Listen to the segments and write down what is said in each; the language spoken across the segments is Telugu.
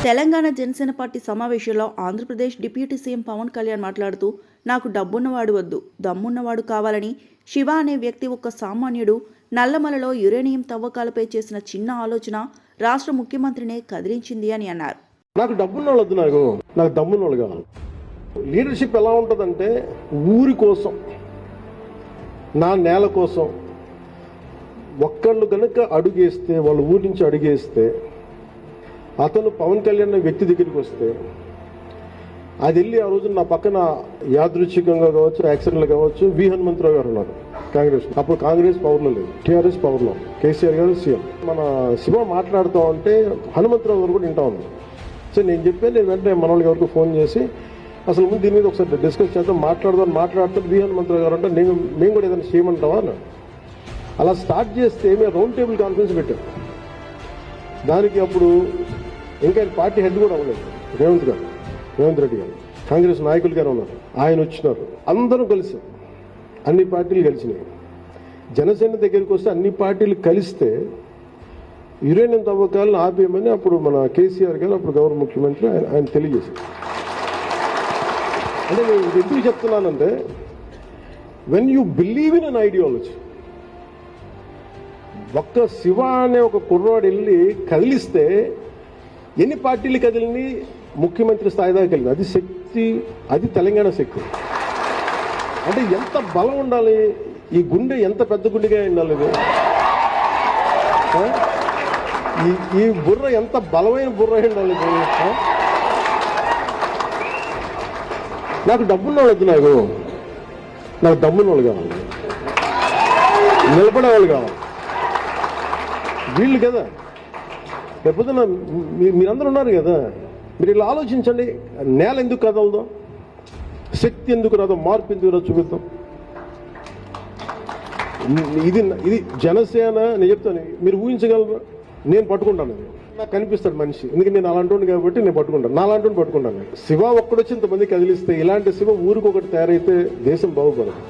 తెలంగాణ జనసేన పార్టీ సమావేశంలో ఆంధ్రప్రదేశ్ డిప్యూటీ సీఎం పవన్ కళ్యాణ్ మాట్లాడుతూ, నాకు డబ్బున్నవాడు వద్దు, దమ్మున్నవాడు కావాలని శివ అనే వ్యక్తి ఒక సామాన్యుడు నల్లమలలో యురేనియం తవ్వకాలపై చేసిన చిన్న ఆలోచన రాష్ట్ర ముఖ్యమంత్రినే కదిలించింది అని అన్నారు. నాకు డబ్బున్నవాళ్ళు వద్దు, నాకు దమ్మున్నవాళ్ళు కావాలి. లీడర్షిప్ ఎలా ఉంటుందంటే, ఊరి కోసం, నా నేల కోసం ఒక్కళ్ళు కనుక అడుగేస్తే, వాళ్ళ ఊరి నుంచి అడుగేస్తే, అతను పవన్ కళ్యాణ్ వ్యక్తి దగ్గరికి వస్తే అది వెళ్ళి ఆ రోజు నా పక్కన యాదృచ్ఛికంగా కావచ్చు, యాక్సిడెంట్లు కావచ్చు, వి హనుమంతరావు గారు ఉన్నారు కాంగ్రెస్. అప్పుడు కాంగ్రెస్ పవర్లో లేదు, టీఆర్ఎస్ పవర్లో, కేసీఆర్ గారు సీఎం. మన శివ మాట్లాడుతూ ఉంటే హనుమంతరావు గారు కూడా వింటా ఉన్నారు. సో నేను చెప్పాను, నేను వెంటనే మన వాళ్ళకి ఎవరికి ఫోన్ చేసి అసలు ముందు దీని మీద ఒకసారి డిస్కస్ చేద్దాం, మాట్లాడుతూ వి హనుమంతరావు గారు అంటే మేము కూడా ఏదైనా చేయమంటావా అన్నాడు. అలా స్టార్ట్ చేస్తే మేము రౌండ్ టేబుల్ కాన్ఫరెన్స్ పెట్టాం. దానికి అప్పుడు ఇంకా పార్టీ హెడ్ కూడా అవ్వలేదు, రేవంత్ రెడ్డి గారు, కాంగ్రెస్ నాయకులు గారు ఉన్నారు, ఆయన వచ్చినారు, అందరూ కలిసాం, అన్ని పార్టీలు కలిసినాయి. జనసేన దగ్గరికి వస్తే అన్ని పార్టీలు కలిస్తే యురేనియం తవ్వకాలను ఆపేయమని అప్పుడు మన కేసీఆర్ గారు, అప్పుడు గౌరవ ముఖ్యమంత్రి, ఆయన తెలియజేశారు. అంటే నేను ఎందుకు చెప్తున్నానంటే, when you believe in an ideology, ఒక్క శివ అనే ఒక కుర్రాడు వెళ్ళి కదిలిస్తే ఎన్ని పార్టీలు కదిలిని ముఖ్యమంత్రి స్థాయి దాకా వెళ్ళింది. అది శక్తి, అది తెలంగాణ శక్తి. అంటే ఎంత బలం ఉండాలి, ఈ గుండె ఎంత పెద్ద గుండెగా ఉండాలి, ఈ బుర్ర ఎంత బలమైన బుర్ర ఉండాలి. నాకు డబ్బున్నవాళ్ళు వద్దు, నాకు డబ్బున్నవాళ్ళు కావాలి, నిలబడేవాళ్ళు కావాలి. వీళ్ళు కదా రేపొద్దున మీరందరూ ఉన్నారు కదా, మీరు ఇలా ఆలోచించండి. నేల ఎందుకు కదలదో, శక్తి ఎందుకు రాదో, మార్పు ఎందుకు రాదో చూపిద్దాం. ఇది జనసేన. నేను చెప్తాను, మీరు ఊహించగలరు, నేను పట్టుకుంటాను. నాకు కనిపిస్తాడు మనిషి, ఎందుకంటే నేను అలాంటి కాబట్టి నేను పట్టుకుంటాను, నా అలాంటి పట్టుకుంటాను. శివ ఒక్కడొచ్చి ఇంతమంది కదిలిస్తే, ఇలాంటి శివ ఊరికొకటి తయారైతే దేశం బాగుపడదు.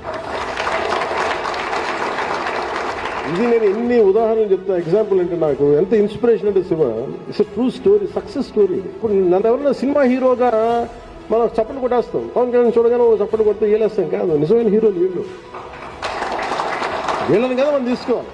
ఇది నేను ఎన్ని ఉదాహరణలు చెప్తా, ఎగ్జాంపుల్ అంటే నాకు ఎంత ఇన్స్పిరేషన్ అంటే Shiva it's a true story, success story. ఇప్పుడు నన్ను ఎవరైనా సినిమా హీరోగా మనం చప్పట్లు కొట్టేస్తాం, పవన్ కళ్యాణ్ చూడగానే చప్పట్లు కొడితే ఏలేస్తాం కాదు. నిజమైన హీరోలు వీళ్ళని కదా మనం తీసుకోవాలి.